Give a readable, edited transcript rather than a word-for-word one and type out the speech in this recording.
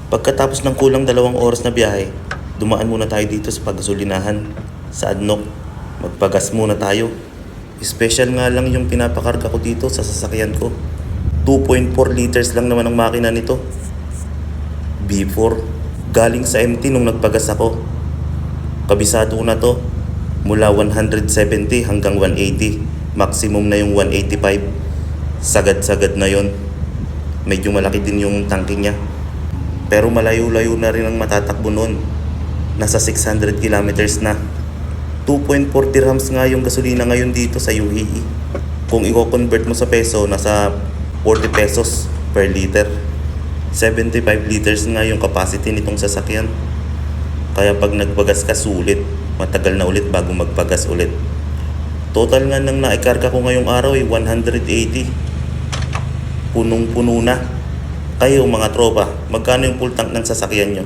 Pagkatapos ng kulang 2 oras na biyahe, dumaan muna tayo dito sa paggasolinahan sa Adnoc. Magpagas muna tayo. Special nga lang yung pinapakarga ko dito sa sasakyan ko. 2.4 liters lang naman ang makina nito. B4. Galing sa empty nung nagpagas ako. Kabisado ko na to. Mula 170 hanggang 180. Maximum na yung 185. Sagad-sagad na yon. Medyo malaki din yung tangke niya. Pero malayo-layo na rin ang matatakbo noon. Nasa 600 kilometers na. 2.4 dirhams nga yung gasolina ngayon dito sa UAE. Kung i-convert mo sa peso, nasa 40 pesos per liter. 75 liters nga yung capacity nitong sasakyan. Kaya pag nagpagas ka, sulit. Matagal na ulit bago magpagas ulit. Total nga nang naikarga ko ngayong araw ay 180. Punong-puno na. Kayo mga tropa, magkano yung full tank ng sasakyan nyo?